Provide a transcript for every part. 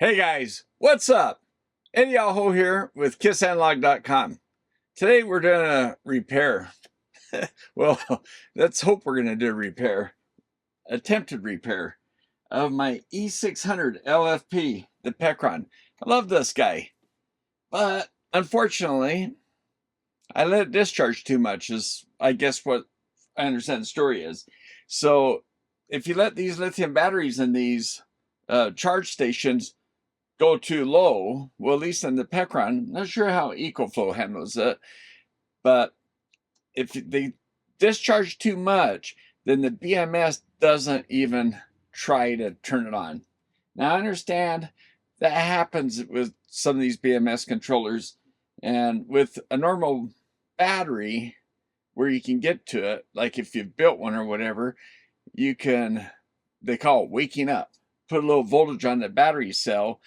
Hey guys, what's up? Eddie Alho here with KissAnalog.com. Today we're doing a repair. Well, let's hope we're going to do a repair. Attempted repair of my E600LFP, the Pecron. I love this guy, but unfortunately, I let it discharge too much is, I guess, what I understand the story is. So if you let these lithium batteries in these charge stations go too low, well, at least in the Pecron, not sure how EcoFlow handles it, but if they discharge too much, then the BMS doesn't even try to turn it on. Now, I understand that happens with some of these BMS controllers, and with a normal battery where you can get to it, like if you've built one or whatever, you can, they call it waking up, put a little voltage on the battery cell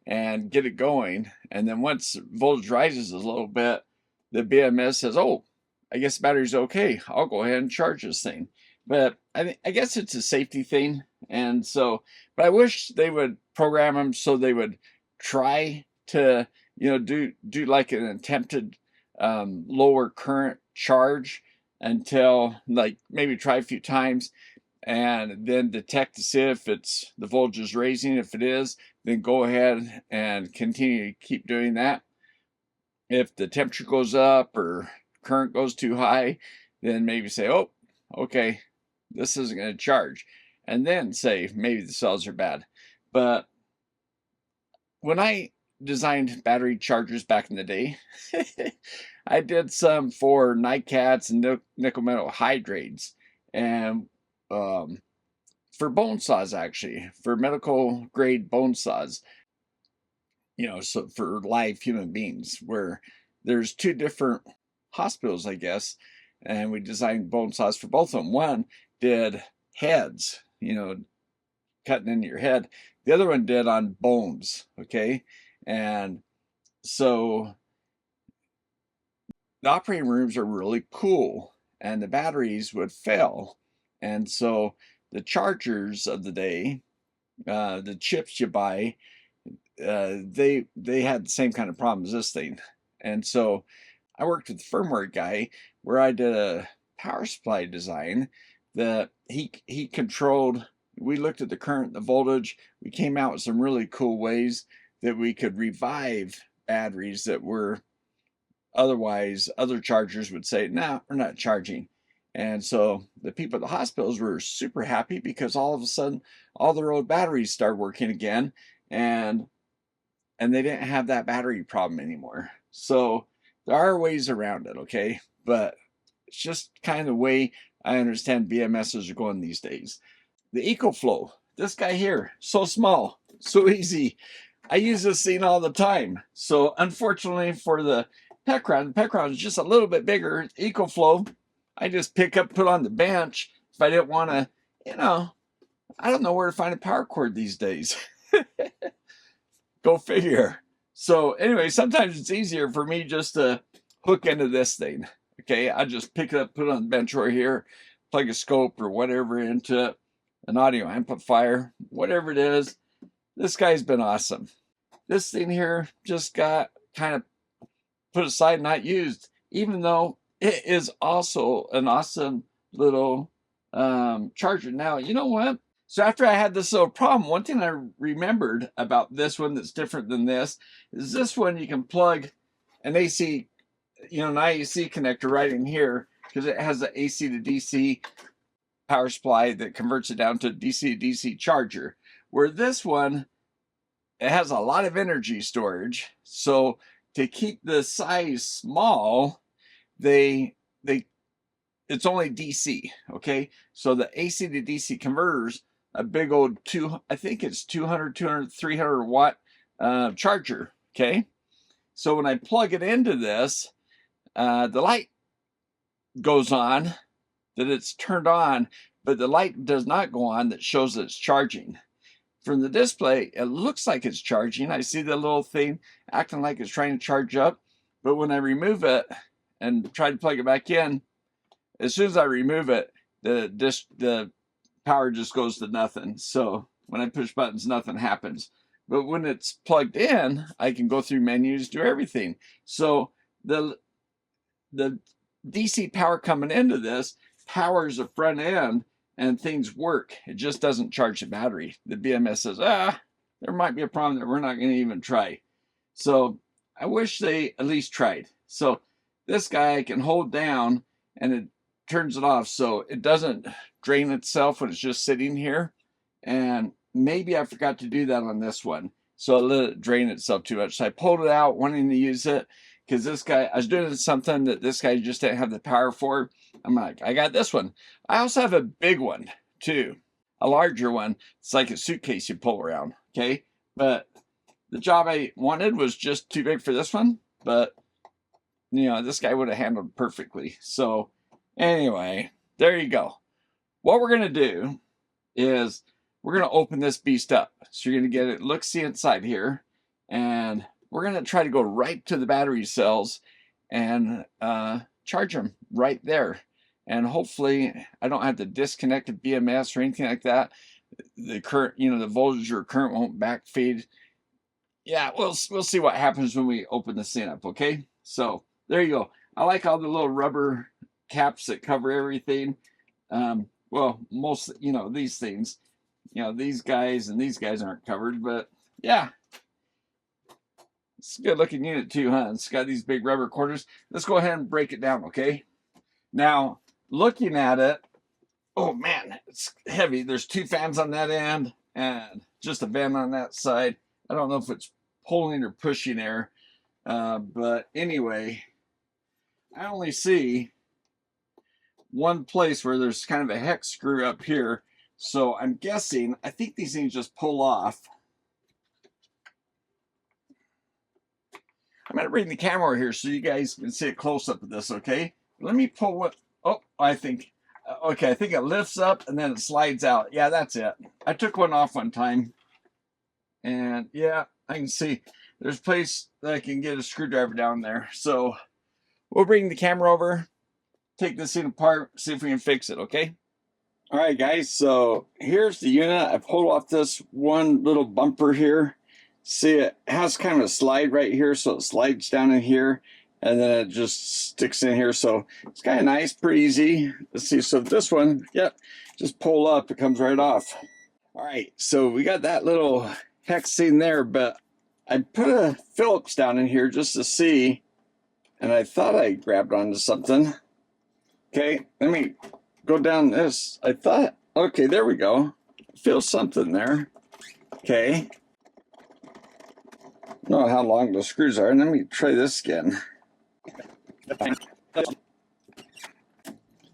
and get it going. And then once voltage rises a little bit, the BMS says, oh, I guess the battery's okay. I'll go ahead and charge this thing. But I guess it's a safety thing. And so, but I wish they would program them so they would try to, do like an attempted lower current charge until, like, maybe try a few times and then detect to see if it's the voltage is raising. If it is, then go ahead and continue to keep doing that. If the temperature goes up or current goes too high, then maybe say, oh, okay, this isn't going to charge. And then say, maybe the cells are bad. But when I designed battery chargers back in the day, I did some for NiCads and nickel metal hydrates. And for bone saws, actually, for medical grade bone saws, so for live human beings, where there's two different hospitals, I guess, and we designed bone saws for both of them. One did heads, cutting into your head. The other one did on bones, okay? And so the operating rooms are really cool, and the batteries would fail. And so the chargers of the day, the chips you buy, they had the same kind of problem as this thing. And so I worked with the firmware guy where I did a power supply design that he controlled. We looked at the current, the voltage. We came out with some really cool ways that we could revive batteries that were otherwise, other chargers would say, no, we're not charging. And so the people at the hospitals were super happy because all of a sudden, all their old batteries started working again, and they didn't have that battery problem anymore. So there are ways around it, okay? But it's just kind of the way I understand BMSs are going these days. The EcoFlow, this guy here, so small, so easy. I use this thing all the time. So unfortunately for the Pecron is just a little bit bigger. EcoFlow, I just pick up, put on the bench. If I didn't want to, I don't know where to find a power cord these days. Go figure. So anyway, sometimes it's easier for me just to hook into this thing. Okay, I just pick it up, put it on the bench right here, plug a scope or whatever into it, an audio amplifier, whatever it is. This guy's been awesome. This thing here just got kind of put aside, not used, even though it is also an awesome little charger. Now, you know what? So after I had this little problem, one thing I remembered about this one that's different than this is this one you can plug an AC, an IAC connector right in here because it has the AC to DC power supply that converts it down to DC to DC charger. Where this one, it has a lot of energy storage. So to keep the size small, it's only DC, okay? So the AC to DC converters, a big old I think it's 200, 300 watt charger, okay? So when I plug it into this, the light goes on, that it's turned on, but the light does not go on that shows that it's charging. From the display, it looks like it's charging. I see the little thing acting like it's trying to charge up, but when I remove it and try to plug it back in, as soon as I remove it, the power just goes to nothing. So when I push buttons, nothing happens. But when it's plugged in, I can go through menus, do everything. So the DC power coming into this powers the front end and things work. It just doesn't charge the battery. The BMS says, there might be a problem that we're not going to even try. So I wish they at least tried. So this guy can hold down and it turns it off so it doesn't drain itself when it's just sitting here. And maybe I forgot to do that on this one, so I let it drain itself too much. So I pulled it out wanting to use it because this guy, I was doing something that this guy just didn't have the power for. I'm like, I got this one. I also have a big one too, a larger one. It's like a suitcase you pull around, okay? But the job I wanted was just too big for this one, but you know, this guy would have handled perfectly. So anyway, there you go. What we're gonna do is we're gonna open this beast up. So you're gonna get it, look-see inside here, and we're gonna try to go right to the battery cells and charge them right there. And hopefully I don't have to disconnect the BMS or anything like that. The current, you know, the voltage or current won't backfeed. Yeah, we'll see what happens when we open this thing up, okay? So there you go. I like all the little rubber caps that cover everything. Well, most, you know, these things, you know, these guys and these guys aren't covered, but yeah. It's a good looking unit too, huh? It's got these big rubber quarters. Let's go ahead and break it down, okay? Now, looking at it, oh man, it's heavy. There's 2 fans on that end and just a vent on that side. I don't know if it's pulling or pushing air, but anyway, I only see one place where there's kind of a hex screw up here. So I'm guessing, I think these things just pull off. I'm going to bring the camera over here so you guys can see a close-up of this, okay? Let me pull what, oh, I think, okay, I think it lifts up and then it slides out. Yeah, that's it. I took one off one time. And yeah, I can see there's a place that I can get a screwdriver down there. So we'll bring the camera over, take this thing apart, see if we can fix it, okay? All right, guys, so here's the unit. I pulled off this one little bumper here. See, it has kind of a slide right here, so it slides down in here, and then it just sticks in here. So it's kind of nice, pretty easy. Let's see, so this one, yep, just pull up, it comes right off. All right, so we got that little hex thing there, but I put a Phillips down in here just to see, and I thought I grabbed onto something. Okay, let me go down this. I thought, okay, there we go. Feel something there. Okay. I don't know how long the screws are. Let me try this again.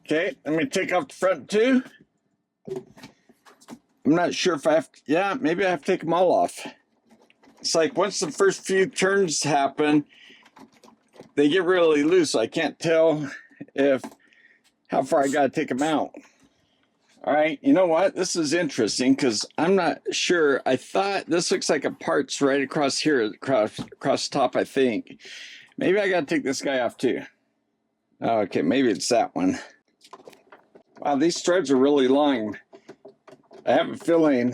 Okay, let me take off the front too. I'm not sure if I have to, yeah, maybe I have to take them all off. It's like once the first few turns happen, they get really loose. I can't tell how far I got to take them out. All right, you know what? This is interesting because I'm not sure. I thought this looks like a part's right across here, across the top, I think. Maybe I got to take this guy off too. Okay, maybe it's that one. Wow, these threads are really long. I have a feeling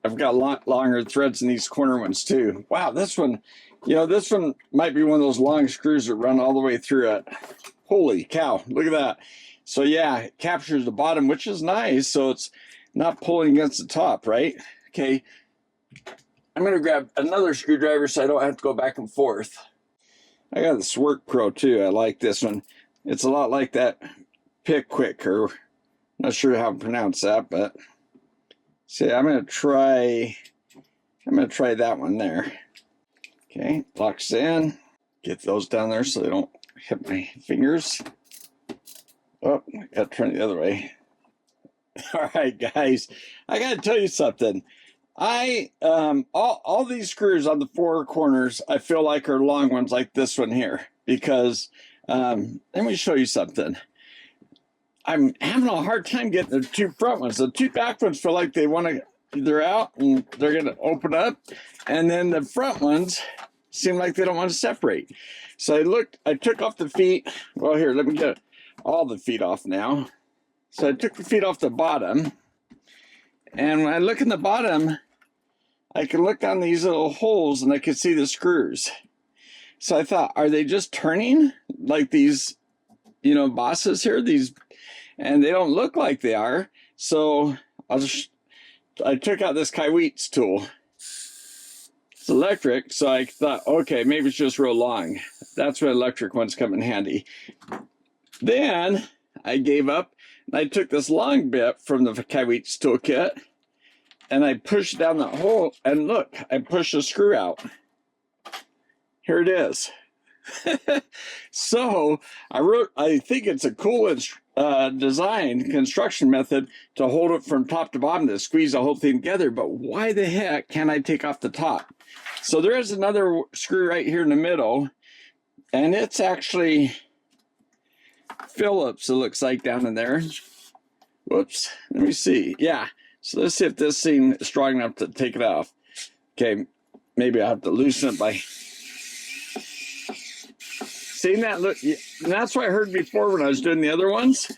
I've got a lot longer threads than these corner ones too. Wow, this one, you know, this one might be one of those long screws that run all the way through it. Holy cow, look at that. So yeah, it captures the bottom, which is nice. So it's not pulling against the top, right? Okay, I'm gonna grab another screwdriver so I don't have to go back and forth. I got this Work Pro too. I like this one. It's a lot like that Pickwick, or not sure how to pronounce that, but see, I'm gonna try that one there. Okay, locks in. Get those down there so they don't hit my fingers. Oh, I gotta turn it the other way. All right, guys, I gotta tell you something. All these screws on the 4 corners, I feel like are long ones like this one here, because let me show you something. I'm having a hard time getting the 2 front ones. The 2 back ones feel like they want to, they're out and they're going to open up, and then the front ones seem like they don't want to separate. So I took off the feet. Well, here, let me get all the feet off now. So I took the feet off the bottom, and when I look in the bottom, I could look down these little holes and I could see the screws. So I thought, are they just turning like these, you know, bosses here? These, and they don't look like they are. So I took out this Kiewitz tool. It's electric, so I thought, okay, maybe it's just real long. That's where electric ones come in handy. Then I gave up and I took this long bit from the Kiewitz toolkit and I pushed down that hole, and look, I pushed a screw out. Here it is. So I think it's a cool design construction method to hold it from top to bottom, to squeeze the whole thing together. But why the heck can't I take off the top? So there is another screw right here in the middle, and it's actually Phillips, it looks like, down in there. Whoops, let me see. Yeah, so let's see if this thing is strong enough to take it off. Okay, maybe I'll have to loosen it by... Seeing that? Look, and that's what I heard before when I was doing the other ones.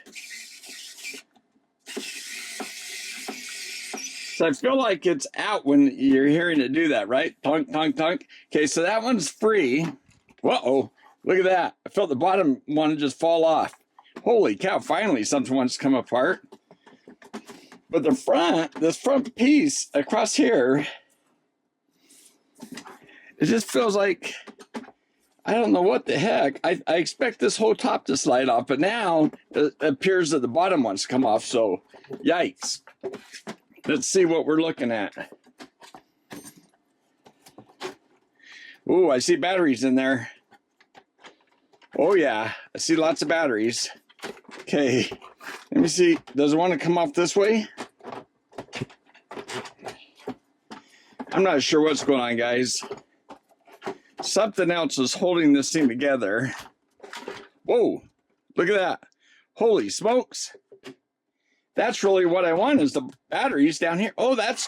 So I feel like it's out when you're hearing it do that, right? Tunk, tunk, tunk. Okay, so that one's free. Uh-oh, look at that. I felt the bottom one just fall off. Holy cow, finally something wants to come apart. But the front, this front piece across here, it just feels like, I don't know what the heck. I expect this whole top to slide off, but now it appears that the bottom wants to come off, so yikes. Let's see what we're looking at. Ooh, I see batteries in there. Oh yeah, I see lots of batteries. Okay, let me see. Does it want to come off this way? I'm not sure what's going on, guys. Something else is holding this thing together. Whoa, look at that. Holy smokes. That's really what I want, is the batteries down here. Oh, that's,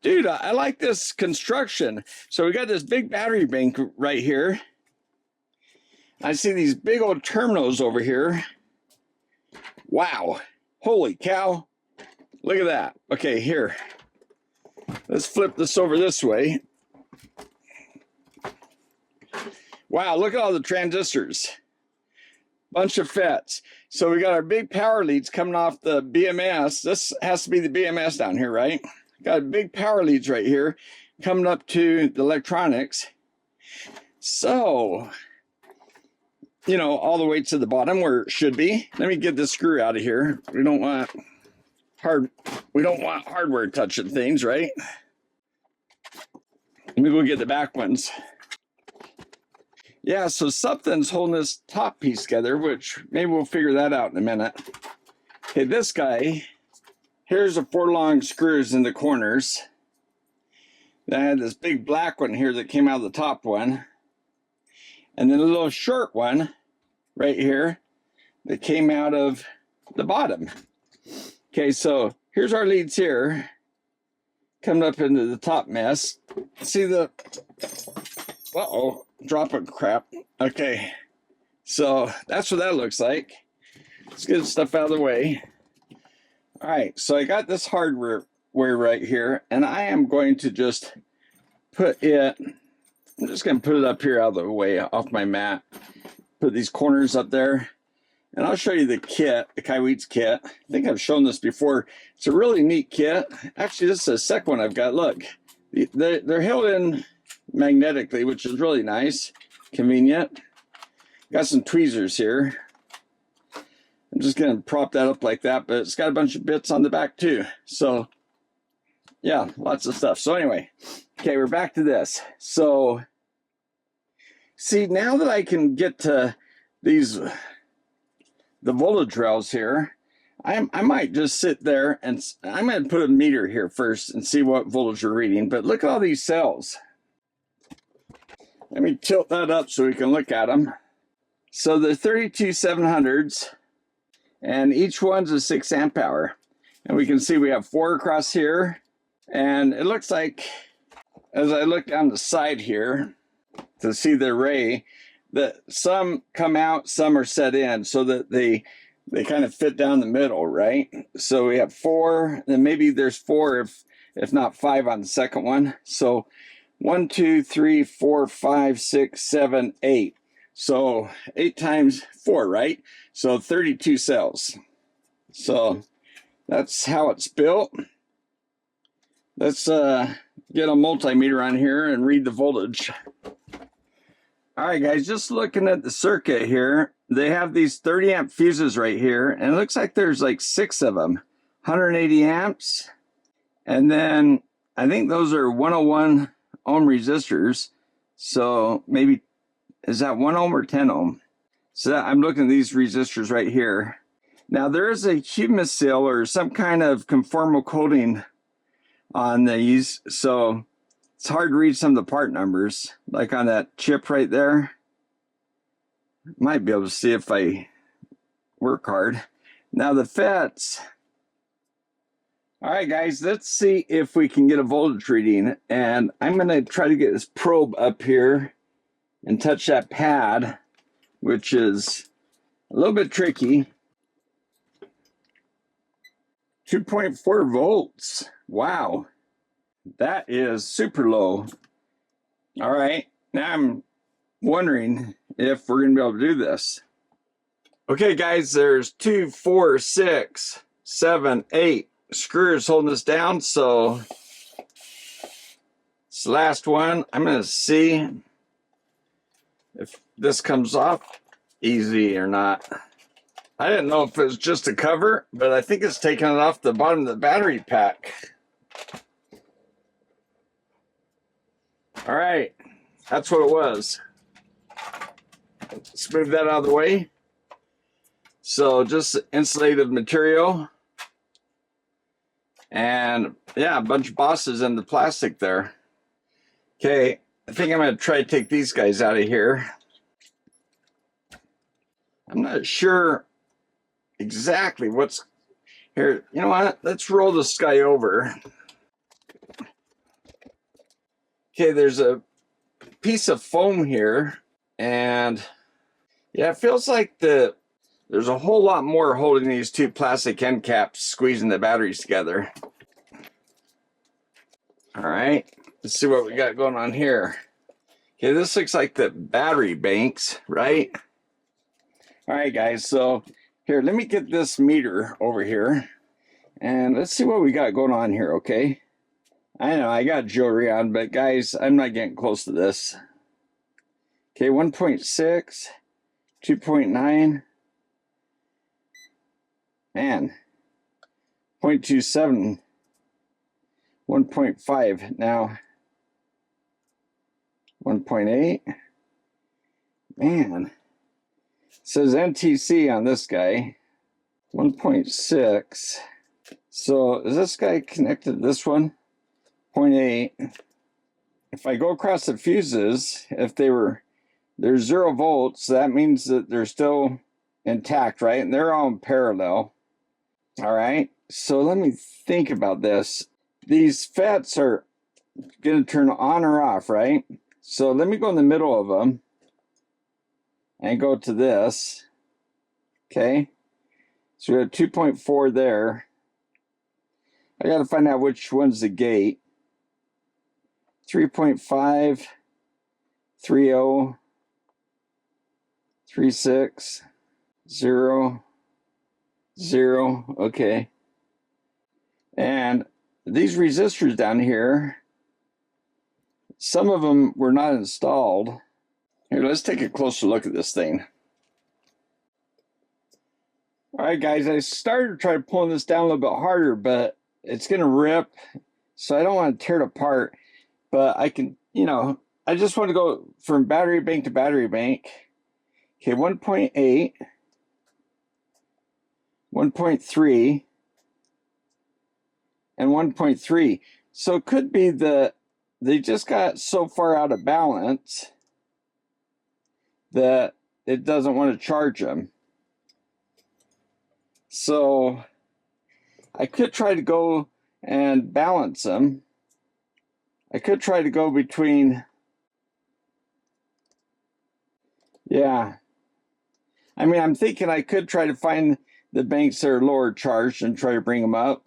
dude, I like this construction. So we got this big battery bank right here. I see these big old terminals over here. Wow, holy cow. Look at that. Okay, here. Let's flip this over this way. Wow, look at all the transistors. Bunch of FETs. So we got our big power leads coming off the BMS. This has to be the BMS down here, right? Got big power leads right here coming up to the electronics. So, you know, all the way to the bottom where it should be. Let me get this screw out of here. We don't want hardware touching things, right? Let me go get the back ones. Yeah, so something's holding this top piece together, which maybe we'll figure that out in a minute. Okay, this guy, here's the 4 long screws in the corners. Then I had this big black one here that came out of the top one. And then a little short one right here that came out of the bottom. Okay, so here's our leads here, coming up into the top mess. See the, uh-oh, dropping crap. Okay, so that's what that looks like. Let's get stuff out of the way. All right, so I got this hardware right here, and I am going to just put it, I'm just going to put it up here out of the way off my mat. Put these corners up there, and I'll show you the kit, the Kiewitz kit. I think I've shown this before. It's a really neat kit. Actually, this is the second one I've got. Look, they're held in magnetically, which is really nice, convenient. Got some tweezers here. I'm just going to prop that up like that, but it's got a bunch of bits on the back too. So yeah, lots of stuff. So anyway, okay, we're back to this. So see, now that I can get to these, the voltage rails here, I might just sit there and I'm going to put a meter here first and see what voltage you're reading. But look at all these cells. Let me tilt that up so we can look at them. So the 32700s, and each one's a 6 amp hour. And we can see we have 4 across here. And it looks like, as I look down the side here to see the array, that some come out, some are set in, so that they kind of fit down the middle, right? So we have 4, then maybe there's 4 if not 5 on the second one. So 1, 2, 3, 4, 5, 6, 7, 8. So 8 times 4, right? So 32 cells. So that's how it's built. Let's get a multimeter on here and read the voltage. All right, guys, just looking at the circuit here, they have these 30 amp fuses right here, and it looks like there's like 6 of them, 180 amps. And then I think those are 101 ohm resistors. So maybe, is that 1 ohm or 10 ohm? So I'm looking at these resistors right here. Now there is a humus seal or some kind of conformal coating on these, so it's hard to read some of the part numbers, like on that chip right there. Might be able to see if I work hard. Now the FETs. All right, guys, let's see if we can get a voltage reading. And I'm going to try to get this probe up here and touch that pad, which is a little bit tricky. 2.4 volts. Wow. That is super low. All right, now I'm wondering if we're going to be able to do this. Okay, guys, there's 2, 4, 6, 7, 8 screws holding this down. So it's the last one. I'm going to see if this comes off easy or not. I didn't know if it was just a cover, but I think it's taking it off the bottom of the battery pack. All right, that's what it was. Let's move that out of the way. So just insulative material. And yeah, a bunch of bosses in the plastic there. Okay, I think I'm going to try to take these guys out of here. I'm not sure exactly what's here. You know what? Let's roll this guy over. Okay, there's a piece of foam here, and yeah, it feels like there's a whole lot more holding these two plastic end caps, squeezing the batteries together. All right, let's see what we got going on here. Okay, this looks like the battery banks, right? All right, guys, so here, let me get this meter over here, and let's see what we got going on here, okay? I know I got jewelry on, but guys, I'm not getting close to this. Okay, 1.6, 2.9, man, 0.27, 1.5, now 1.8, man, it says NTC on this guy, 1.6, so is this guy connected to this one? 0.8. If I go across the fuses, if there's 0 volts, that means that they're still intact, right? And they're all in parallel. All right, so let me think about this. These FETs are going to turn on or off, right? So let me go in the middle of them and go to this. Okay, so we have 2.4 there. I got to find out which one's the gate. 3.5, 30, 36, 0, 0, okay. And these resistors down here, some of them were not installed. Here, let's take a closer look at this thing. All right, guys, I started to try pulling this down a little bit harder, but it's going to rip, so I don't want to tear it apart. But I can, you know, I just want to go from battery bank to battery bank. Okay, 1.8, 1.3, and 1.3. So it could be that they just got so far out of balance that it doesn't want to charge them. So I could try to go and balance them. I could try to go between, yeah. I mean, I'm thinking I could try to find the banks that are lower charged and try to bring them up.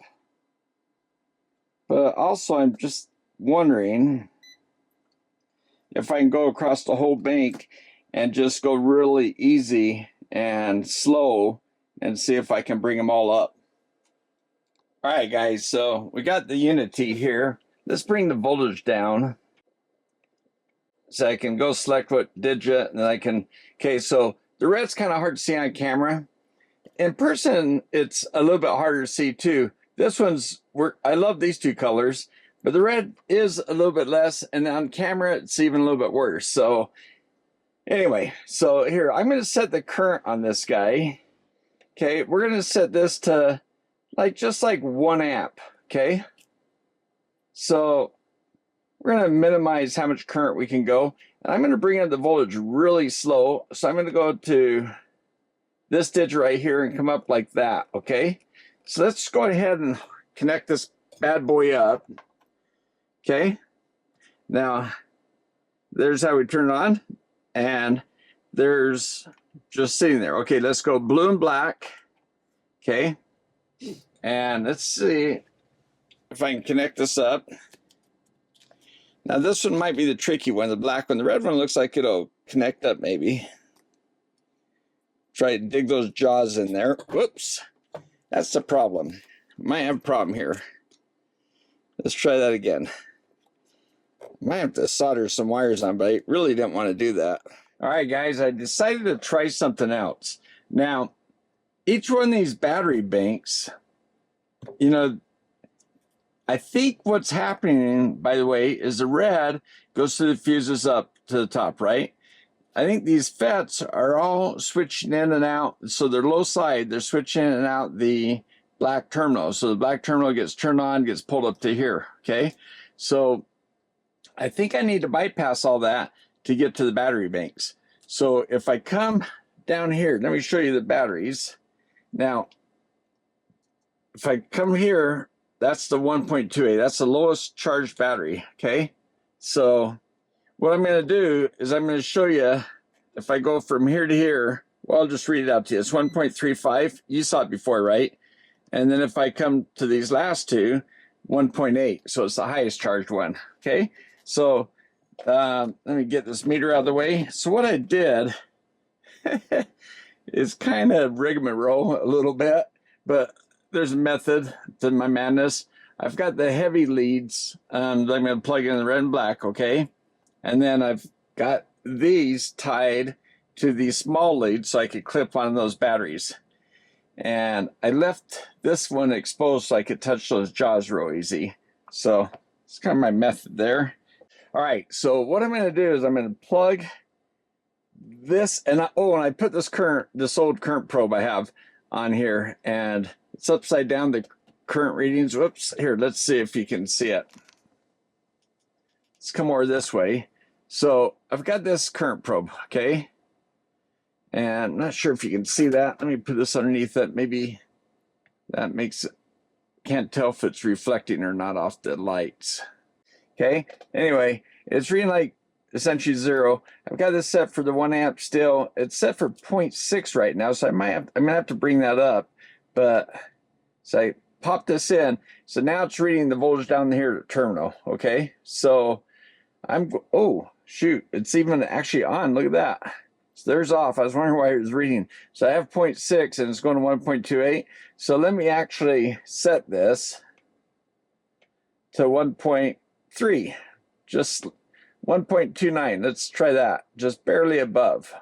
But also I'm just wondering if I can go across the whole bank and just go really easy and slow and see if I can bring them all up. All right, guys, so we got the Uni-T here. Let's bring the voltage down. So I can go select what digit, and I can, okay, so the red's kind of hard to see on camera. In person, it's a little bit harder to see too. This one's, I love these two colors, but the red is a little bit less, and on camera, it's even a little bit worse. So anyway, so here, I'm gonna set the current on this guy. Okay, we're gonna set this to just like 1 amp, okay? So we're gonna minimize how much current we can go. And I'm gonna bring up the voltage really slow. So I'm gonna go to this digit right here and come up like that, okay? So let's go ahead and connect this bad boy up, okay? Now, there's how we turn it on, and there's just sitting there. Okay, let's go blue and black, okay? And let's see if I can connect this up. Now this one might be the tricky one, the black one. The red one looks like it'll connect up maybe. Try to dig those jaws in there. Whoops, that's the problem. Might have a problem here. Let's try that again. Might have to solder some wires on, but I really didn't want to do that. All right, guys, I decided to try something else. Now, each one of these battery banks, you know, I think what's happening, by the way, is the red goes to the fuses up to the top, right? I think these FETs are all switching in and out. So they're low side, they're switching in and out the black terminal. So the black terminal gets turned on, gets pulled up to here, okay? So I think I need to bypass all that to get to the battery banks. So if I come down here, let me show you the batteries. Now, if I come here, that's the 1.28. That's the lowest charged battery, okay? So what I'm going to do is I'm going to show you, if I go from here to here, well, I'll just read it out to you. It's 1.35. You saw it before, right? And then if I come to these last two, 1.8. So it's the highest charged one, okay? So let me get this meter out of the way. So what I did is kind of rigmarole a little bit, but there's a method to my madness. I've got the heavy leads that I'm going to plug in the red and black, okay? And then I've got these tied to these small leads so I could clip on those batteries. And I left this one exposed so I could touch those jaws real easy. So it's kind of my method there. All right, so what I'm going to do is I'm going to plug this, and I put this old current probe I have on here, and it's upside down, the current readings. Whoops, here, let's see if you can see it. Let's come over this way. So I've got this current probe, okay? And I'm not sure if you can see that. Let me put this underneath it. Maybe that makes it, can't tell if it's reflecting or not off the lights. Okay, anyway, it's reading like essentially 0. I've got this set for the 1 amp still. It's set for 0.6 right now, so I'm gonna have to bring that up. But so I pop this in. So now it's reading the voltage down here at the terminal. Okay, so oh shoot, it's even actually on. Look at that. So there's off. I was wondering why it was reading. So I have 0.6 and it's going to 1.28. So let me actually set this to 1.3, just 1.29. Let's try that, just barely above.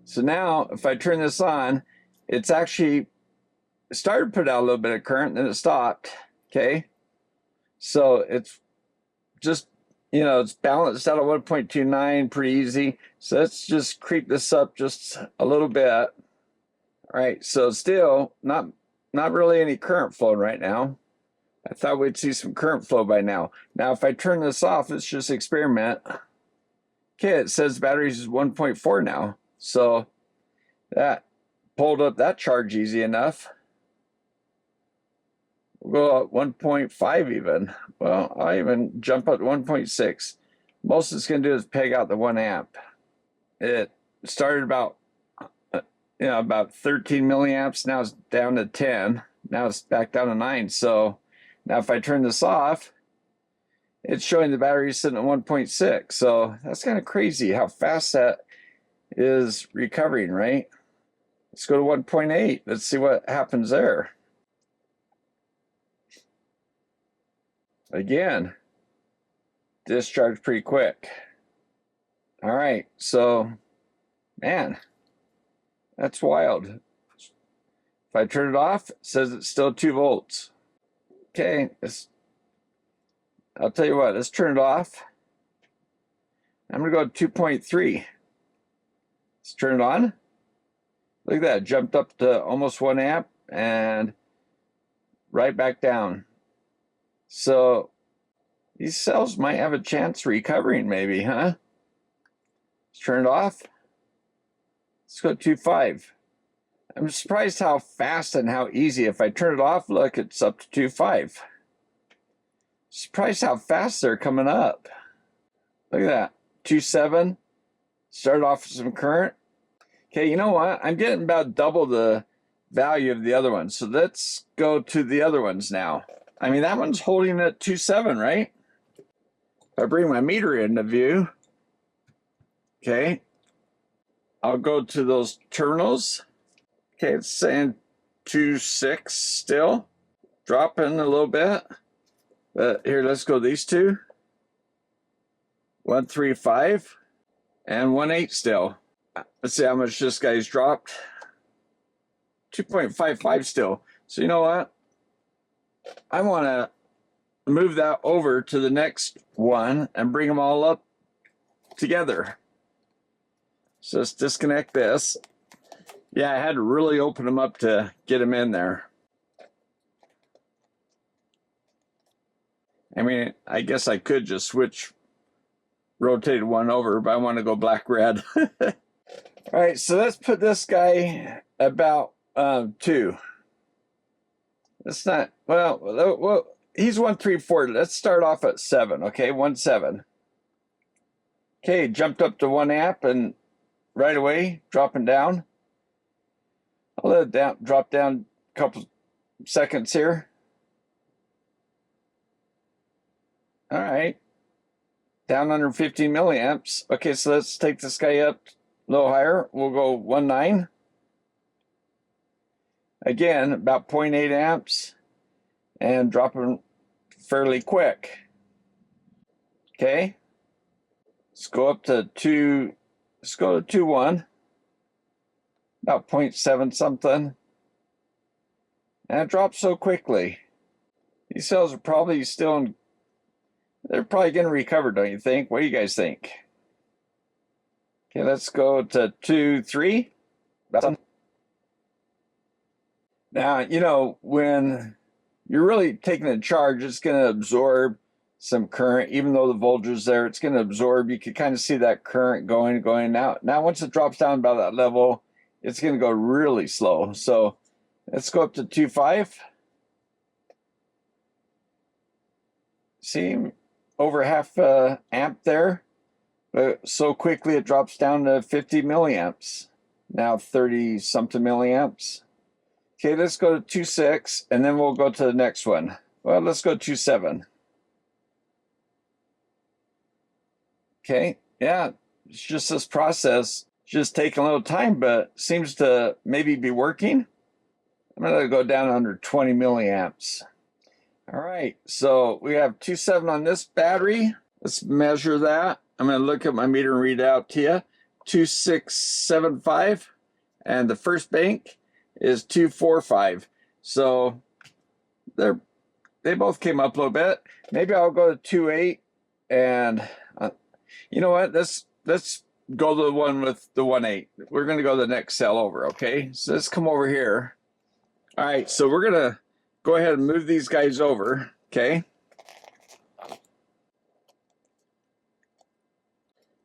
So now if I turn this on, it's actually started to put out a little bit of current, then it stopped. Okay, so it's just, you know, it's balanced out at 1.29 pretty easy. So let's just creep this up just a little bit. All right, so still not really any current flowing right now. I thought we'd see some current flow by now. Now if I turn this off, let's just experiment. Okay, it says batteries is 1.4 now. So that pulled up that charge easy enough. We'll go up 1.5 even. Well, I'll even jump up to 1.6. Most it's going to do is peg out the 1 amp. It started about, about 13 milliamps. Now it's down to 10. Now it's back down to 9. So now if I turn this off, it's showing the battery sitting at 1.6. So that's kind of crazy how fast that is recovering, right? Let's go to 1.8. Let's see what happens there. Again, discharge pretty quick. All right, so, man, that's wild. If I turn it off, it says it's still 2 volts. Okay, I'll tell you what, let's turn it off. I'm gonna go to 2.3. Let's turn it on. Look at that, jumped up to almost 1 amp and right back down. So these cells might have a chance of recovering maybe, huh? Let's turn it off. Let's go 2.5. I'm surprised how fast and how easy. If I turn it off, look, it's up to 2.5. Surprised how fast they're coming up. Look at that, 2.7. Start off with some current. Okay, you know what? I'm getting about double the value of the other ones. So let's go to the other ones now. I mean, that one's holding at 2.7, right? If I bring my meter into view, okay, I'll go to those terminals. Okay, it's saying 2.6 still, dropping a little bit. But here, let's go these two. 1.35 and 1.8 still. Let's see how much this guy's dropped. 2.55 still. So you know what? I want to move that over to the next one and bring them all up together. So let's disconnect this. Yeah, I had to really open them up to get them in there. I mean, I guess I could just rotate one over, but I want to go black-red. All right, so let's put this guy about 2. That's not, well, he's 1.34. Let's start off at 7, okay, 1.7. Okay, jumped up to 1 amp and right away, dropping down. I'll let it drop down a couple seconds here. All right, down under 15 milliamps. Okay, so let's take this guy up a little higher. We'll go 1.9. Again, about 0.8 amps and dropping fairly quick. Okay, let's go up to 2. Let's go to 2.1. About 0.7 something. And it drops so quickly. These cells are probably still in, they're probably getting recovered, don't you think? What do you guys think? Okay, let's go to 2.3. Now, you know, when you're really taking a charge, it's going to absorb some current. Even though the voltage is there, it's going to absorb. You can kind of see that current going out. Now, once it drops down about that level, it's going to go really slow. So let's go up to 2.5. See, over half amp there. But so quickly it drops down to 50 milliamps. Now 30 something milliamps. Okay, let's go to 2.6 and then we'll go to the next one. Well, let's go 2.7. Okay, yeah, it's just this process, just taking a little time, but seems to maybe be working. I'm gonna go down under 20 milliamps. All right, so we have 2.7 on this battery. Let's measure that. I'm gonna look at my meter and read it out to you. 2.675, and the first bank is 2.45. So they both came up a little bit. Maybe I'll go to 2.8, and you know what? Let's go to the one with the 1.8. We're gonna go to the next cell over. Okay, so let's come over here. All right, so we're gonna go ahead and move these guys over. Okay.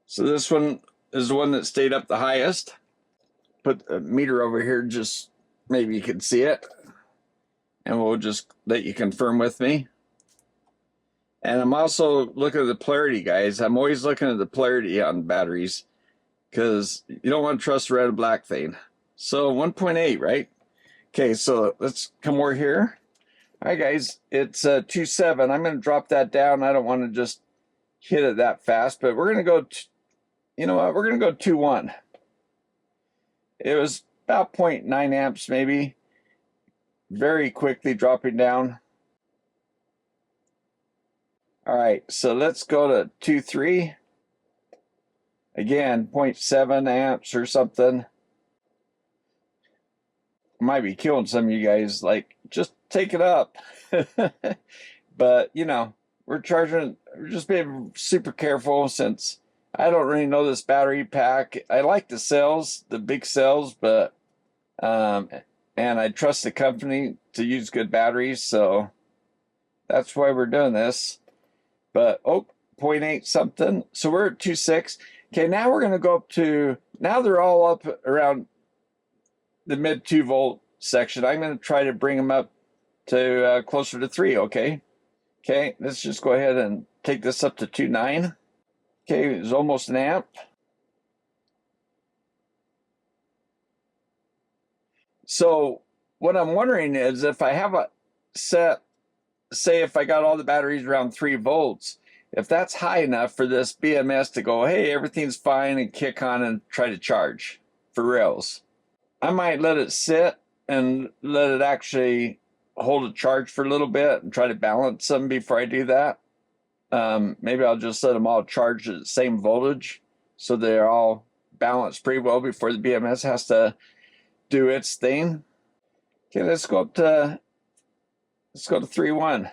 So this one is the one that stayed up the highest. Put the meter over here, just maybe you can see it. And we'll just let you confirm with me. And I'm also looking at the polarity, guys. I'm always looking at the polarity on batteries because you don't want to trust the red and black thing. So 1.8, right? Okay, so let's come over here. All right, guys, it's 2.7. I'm going to drop that down. I don't want to just hit it that fast, but we're going to go, you know what, we're going to go 2.1. It was about 0.9 amps maybe, very quickly dropping down. All right, so let's go to 2.3. Again, 0.7 amps or something. Might be killing some of you guys, like, just take it up. But, you know, we're just being super careful since I don't really know this battery pack. I like the cells, the big cells, but, and I trust the company to use good batteries, so that's why we're doing this. But, oh, 0.8 something. So we're at 2.6. Okay, now we're going to go up to, now they're all up around the mid 2 volt section. I'm going to try to bring them up to closer to 3, okay? Okay, let's just go ahead and take this up to 2.9. Okay, it's almost an amp. So what I'm wondering is if I have a set, say if I got all the batteries around 3 volts, if that's high enough for this BMS to go, hey, everything's fine, and kick on and try to charge for reals. I might let it sit and let it actually hold a charge for a little bit and try to balance them before I do that. Maybe I'll just let them all charge at the same voltage so they're all balanced pretty well before the BMS has to do its thing. Okay, let's go to 3.1.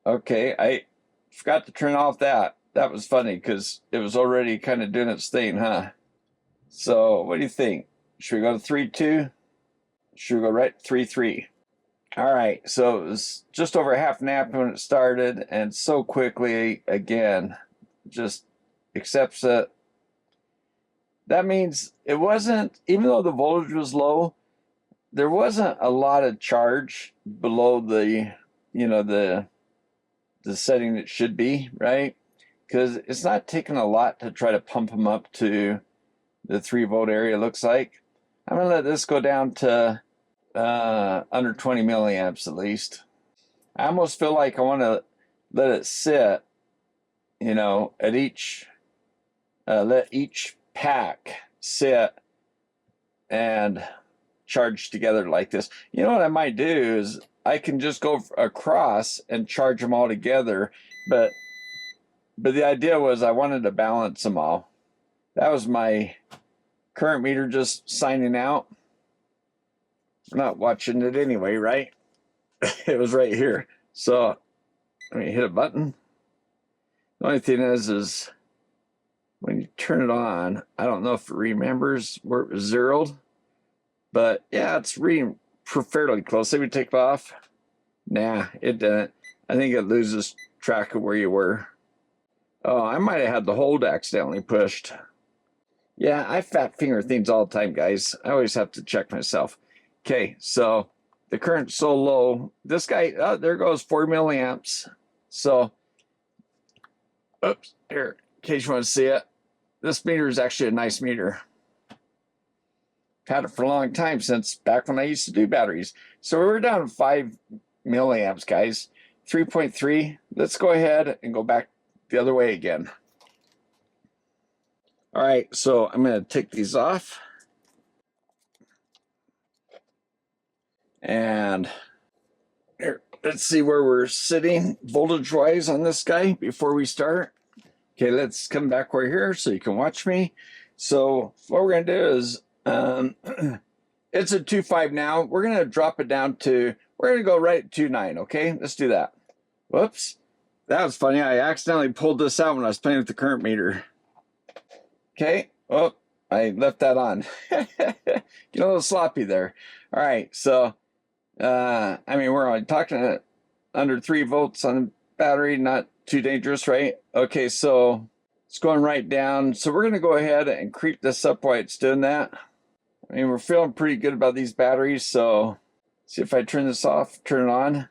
Okay, I forgot to turn off that. That was funny because it was already kind of doing its thing, huh? So what do you think? Should we go to 3.2? Should we go right to 3.3? All right, so it was just over half an amp when it started, and so quickly, again, just accepts it. That means it wasn't, even though the voltage was low, there wasn't a lot of charge below the, you know, the setting it should be, right? Because it's not taking a lot to try to pump them up to the 3 volt area, looks like. I'm going to let this go down to under 20 milliamps at least. I almost feel like I want to let it sit, you know, at each, let each pack sit and charge together like this. You know what I might do is I can just go across and charge them all together, but the idea was I wanted to balance them all. That was my current meter just signing out. I'm not watching it anyway, right? It was right here. So let me hit a button. The only thing is when you turn it on, I don't know if it remembers where it was zeroed, but yeah, it's reading fairly close. Let me take it off. Nah, it didn't. I think it loses track of where you were. Oh, I might have had the hold accidentally pushed. Yeah, I fat finger things all the time, guys. I always have to check myself. Okay, so the current's so low. This guy, oh, there goes 4 milliamps. So, oops, here, in case you want to see it. This meter is actually a nice meter. I've had it for a long time, since back when I used to do batteries. So we're down 5 milliamps, guys. 3.3. Let's go ahead and go back the other way again. All right, so I'm going to take these off. And here, let's see where we're sitting voltage-wise on this guy before we start. Okay, let's come back right here so you can watch me. So what we're going to do is, it's at 2.5 now. We're going to drop it down to, we're going to go right at 2.9, okay? Let's do that. Whoops. That was funny. I accidentally pulled this out when I was playing with the current meter. Okay. Oh, I left that on. Get a little sloppy there. All right. So, I mean, we're only talking under 3 volts on the battery. Not too dangerous, right? Okay. So it's going right down. So we're going to go ahead and creep this up while it's doing that. I mean, we're feeling pretty good about these batteries. So see if I turn this off, turn it on.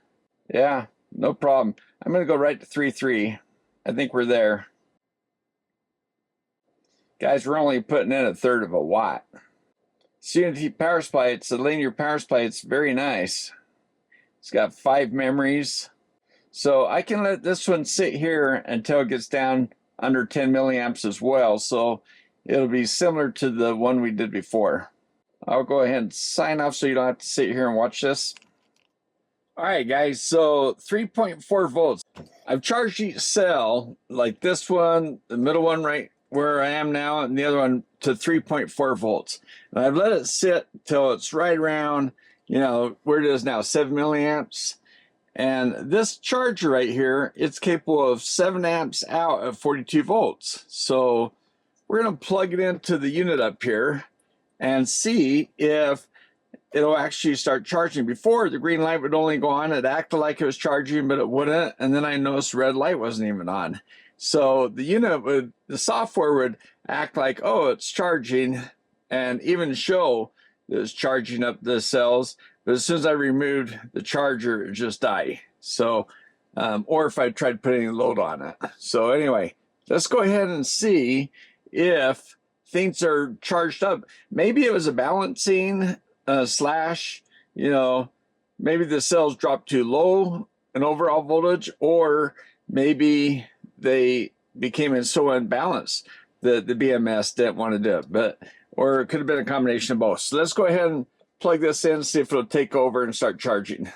Yeah, no problem. I'm going to go right to 3.3. I think we're there. Guys, we're only putting in 1/3 of a watt. It's Uni-T power supply. It's a linear power supply. It's very nice. It's got 5 memories. So I can let this one sit here until it gets down under 10 milliamps as well. So it'll be similar to the one we did before. I'll go ahead and sign off so you don't have to sit here and watch this. All right, guys, so 3.4 volts. I've charged each cell, like this one, the middle one right where I am now, and the other one to 3.4 volts. And I've let it sit till it's right around, you know, where it is now, 7 milliamps. And this charger right here, it's capable of 7 amps out at 42 volts. So we're going to plug it into the unit up here and see if it'll actually start charging. Before, the green light would only go on. It acted like it was charging, but it wouldn't. And then I noticed the red light wasn't even on. So the unit would, the software would act like, oh, it's charging, and even show that it's charging up the cells. But as soon as I removed the charger, it just died. So, or if I tried putting a load on it. So anyway, let's go ahead and see if things are charged up. Maybe it was a balancing slash, you know, maybe the cells dropped too low in overall voltage, or maybe they became so unbalanced that the BMS didn't want to do it. But, or it could have been a combination of both. So let's go ahead and plug this in, see if it'll take over and start charging.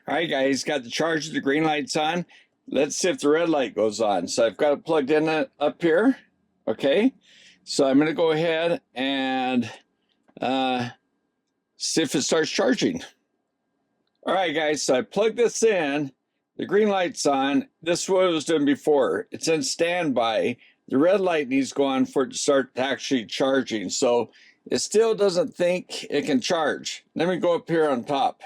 All right, guys, got the charger, the green light's on. Let's see if the red light goes on. So I've got it plugged in up here. Okay, so I'm going to go ahead and see if it starts charging. All right, guys, so I plugged this in. The green light's on. This is what it was doing before. It's in standby. The red light needs to go on for it to start actually charging. So it still doesn't think it can charge. Let me go up here on top.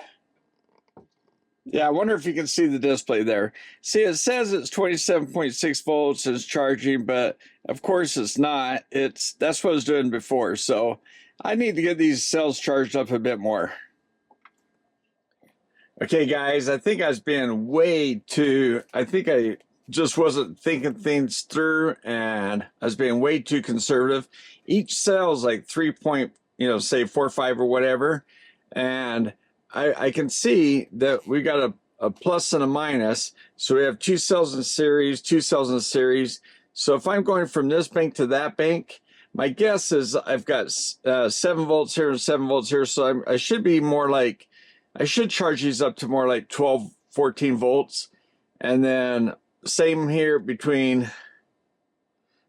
Yeah, I wonder if you can see the display there. See, it says it's 27.6 volts is charging, but of course it's not. That's what I was doing before. So I need to get these cells charged up a bit more. Okay, guys, I think I was being I think I just wasn't thinking things through, and I was being way too conservative. Each cell is like 3 point, you know, say 4 or 5 or whatever. And I can see that we got a plus and a minus. So we have 2 cells in series, 2 cells in series. So if I'm going from this bank to that bank, my guess is I've got 7 volts here and 7 volts here. So I should be more like, I should charge these up to more like 12, 14 volts. And then same here between,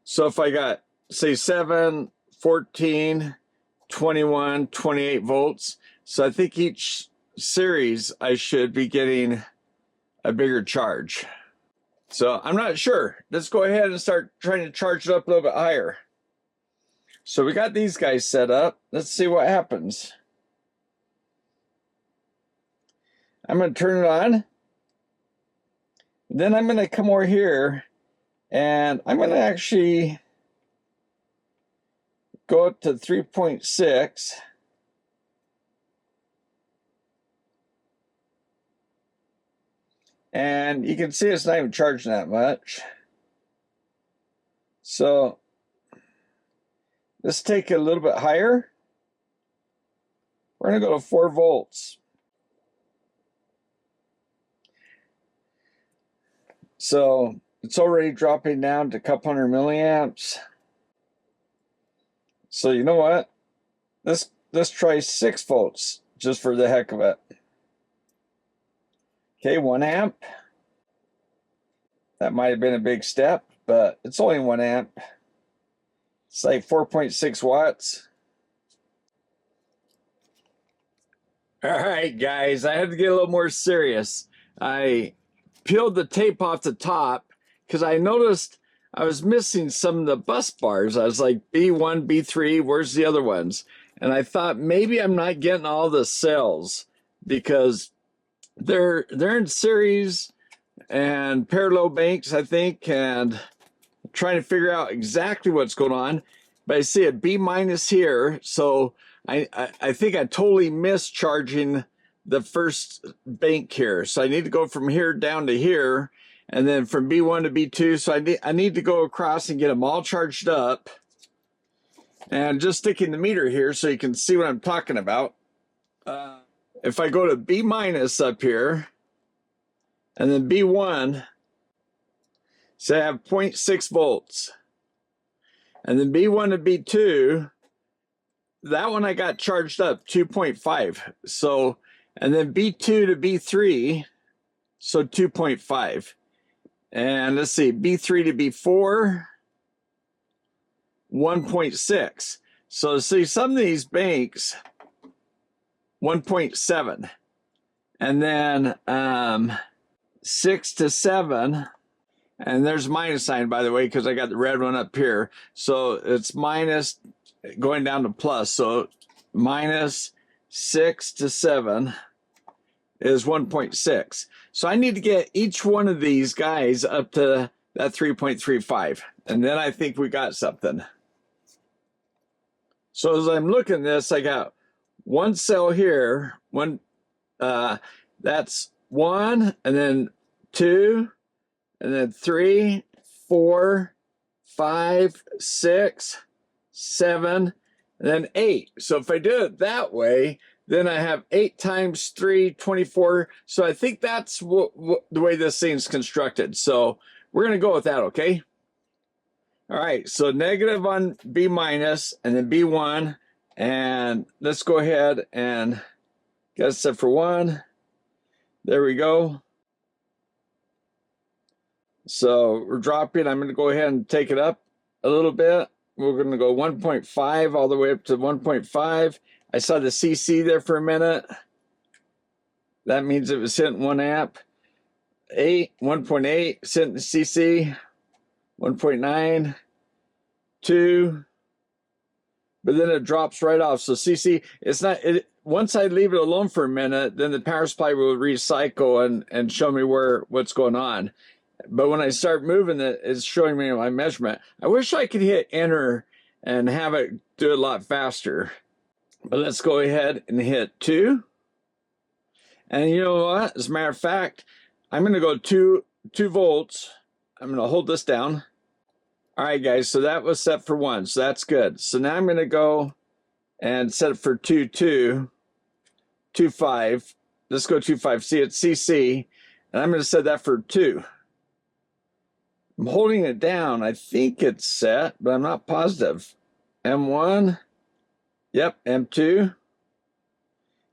so if I got, say, 7, 14, 21, 28 volts. So I think each series I should be getting a bigger charge. So I'm not sure. Let's go ahead and start trying to charge it up a little bit higher. So we got these guys set up. Let's see what happens. I'm going to turn it on. Then I'm going to come over here and I'm going to actually go up to 3.6. And you can see it's not even charging that much. So let's take it a little bit higher. We're going to go to 4 volts. So it's already dropping down to a couple hundred milliamps. So you know what? Let's try 6 volts just for the heck of it. Okay, 1 amp. That might have been a big step, but it's only 1 amp. It's like 4.6 watts. All right, guys, I had to get a little more serious. I peeled the tape off the top because I noticed I was missing some of the bus bars. I was like, B1, B3, where's the other ones? And I thought maybe I'm not getting all the cells because they're in series and parallel banks, I think, and I'm trying to figure out exactly what's going on. But I see a B minus here, so I think I totally missed charging the first bank here. So I need to go from here down to here, and then from B1 to B2. So I need to go across and get them all charged up. And just sticking the meter here so you can see what I'm talking about. if I go to B minus up here, and then B1, so I have 0.6 volts. And then B1 to B2, that one I got charged up 2.5. So, and then B2 to B3, so 2.5. And let's see, B3 to B4, 1.6. So see, some of these banks, 1.7. And then 6 to 7, and there's minus sign, by the way, because I got the red one up here. So it's minus going down to plus. So minus 6 to 7 is 1.6. So I need to get each one of these guys up to that 3.35. And then I think we got something. So as I'm looking at this, I got one cell here, that's 1, and then 2, and then 3, 4, 5, 6, 7, and then 8. So if I do it that way, then I have 8 times 3, 24. So I think that's the way this thing's constructed. So we're going to go with that, okay? All right, so negative on B minus, and then B1. And let's go ahead and get it set for 1. There we go. So we're dropping. I'm going to go ahead and take it up a little bit. We're going to go 1.5 all the way up to 1.5. I saw the CC there for a minute. That means it was hitting 1 amp. 1.8, hitting the CC. 1.9, 2. But then it drops right off. So CC, it's not, once I leave it alone for a minute, then the power supply will recycle and show me what's going on. But when I start moving it, it's showing me my measurement. I wish I could hit enter and have it do it a lot faster. But let's go ahead and hit 2. And you know what? As a matter of fact, I'm going to go 2 volts. I'm going to hold this down. All right, guys, so that was set for 1, so that's good. So now I'm going to go and set it for 2.5. Let's go 2.5. See, it's CC, and I'm going to set that for 2. I'm holding it down. I think it's set, but I'm not positive. M1. Yep, M2.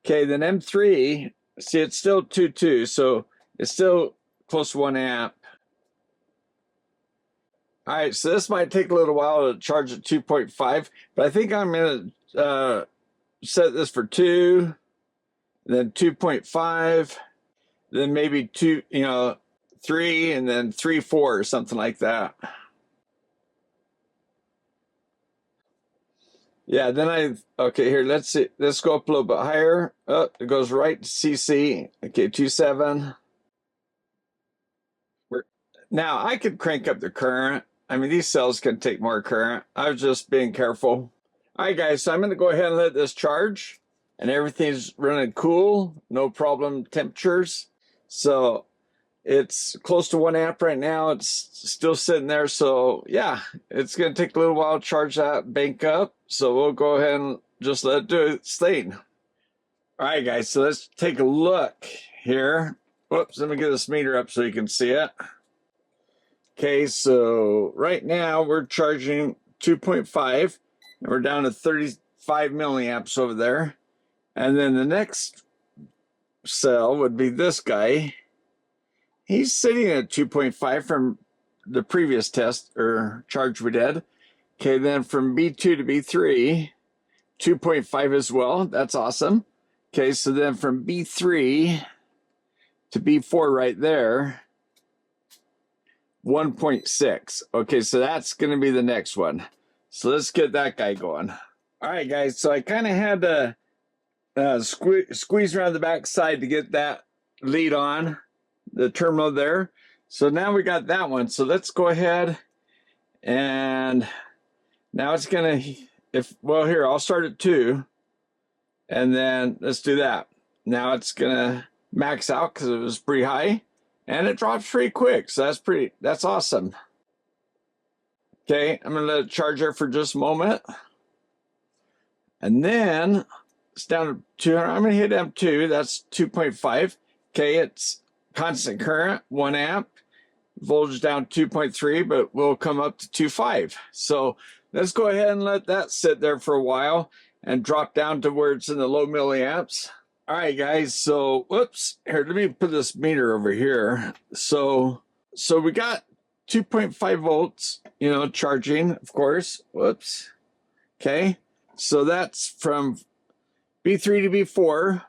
Okay, then M3. See, it's still 2.2, so it's still close to 1 amp. All right, so this might take a little while to charge at 2.5, but I think I'm going to set this for 2, then 2.5, then maybe 2, 3, and then 3, 4, or something like that. Yeah, then okay, here, let's see. Let's go up a little bit higher. Oh, it goes right to CC. Okay, 2.7. Now, I could crank up the current. I mean, these cells can take more current. I was just being careful. All right, guys, so I'm going to go ahead and let this charge. And everything's running cool. No problem temperatures. So it's close to 1 amp right now. It's still sitting there. So, yeah, it's going to take a little while to charge that bank up. So we'll go ahead and just let it do its thing. All right, guys, so let's take a look here. Whoops, let me get this meter up so you can see it. Okay, so right now we're charging 2.5, and we're down to 35 milliamps over there. And then the next cell would be this guy. He's sitting at 2.5 from the previous test or charge we did. Okay, then from B2 to B3, 2.5 as well. That's awesome. Okay, so then from B3 to B4 right there, 1.6. Okay, so that's going to be the next one. So let's get that guy going. All right, guys, so I kind of had to squeeze around the back side to get that lead on, the terminal there. So now we got that one. So let's go ahead and now it's going to, well, here, I'll start at 2. And then let's do that. Now it's going to max out because it was pretty high. And it drops pretty quick, so that's awesome. Okay, I'm gonna let it charge there for just a moment. And then, it's down to 200. I'm going to hit M2. That's 2.5. Okay, it's constant current, 1 amp. Voltage down 2.3, but we'll come up to 2.5. So let's go ahead and let that sit there for a while and drop down to where it's in the low milliamps. All right, guys. So, whoops. Here, let me put this meter over here. So we got 2.5 volts, you know, charging, of course. Whoops. Okay. So that's from B3 to B4.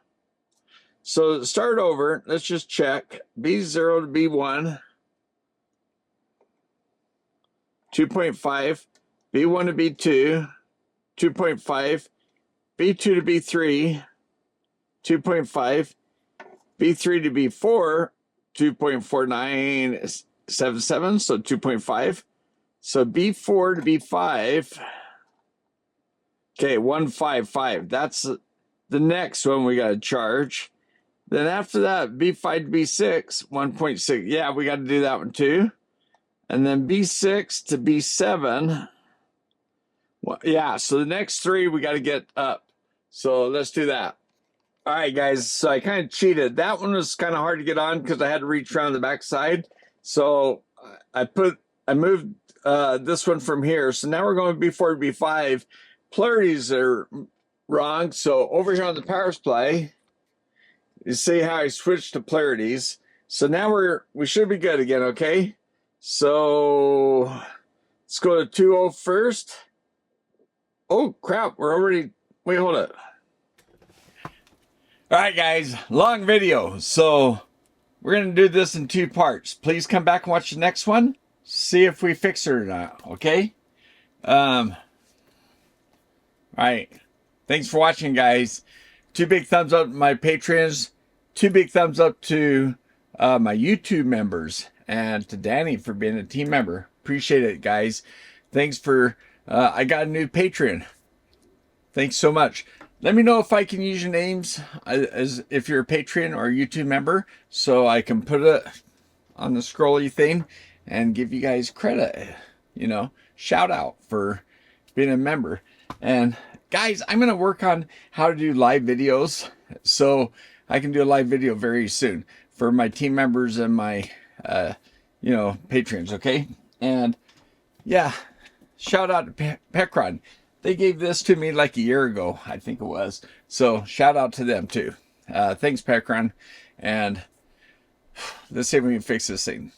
So start over. Let's just check. B0 to B1. 2.5. B1 to B2. 2.5. B2 to B3. 2.5. B3 to B4. 2.4977. So 2.5. So B4 to B5. Okay, 155. That's the next one we got to charge. Then after that, B5 to B6, 1.6. Yeah, we got to do that one too. And then B6 to B7. Well, yeah, so the next three we got to get up. So let's do that. All right, guys. So I kind of cheated. That one was kind of hard to get on because I had to reach around the backside. So I moved this one from here. So now we're going B4 to B5. Polarities are wrong. So over here on the power supply, you see how I switched to polarities. So now we should be good again, okay? So let's go to 2.0 first. Oh crap, we're already, wait, hold it. All right, guys, long video. So we're gonna do this in 2 parts. Please come back and watch the next one. See if we fix it or not, okay? All right. Thanks for watching, guys. 2 big thumbs up to my patrons. 2 big thumbs up to my YouTube members. And to Danny for being a team member. Appreciate it, guys. Thanks for... I got a new patron. Thanks so much. Let me know if I can use your names as if you're a patron or a YouTube member. So I can put it on the scrolly thing and give you guys credit. You know, shout out for being a member. And guys, I'm going to work on how to do live videos so I can do a live video very soon for my team members and my, you know, patrons, okay? And yeah, shout out to Pecron. They gave this to me like a year ago, I think it was. So shout out to them too. Thanks, Pecron. And let's see if we can fix this thing.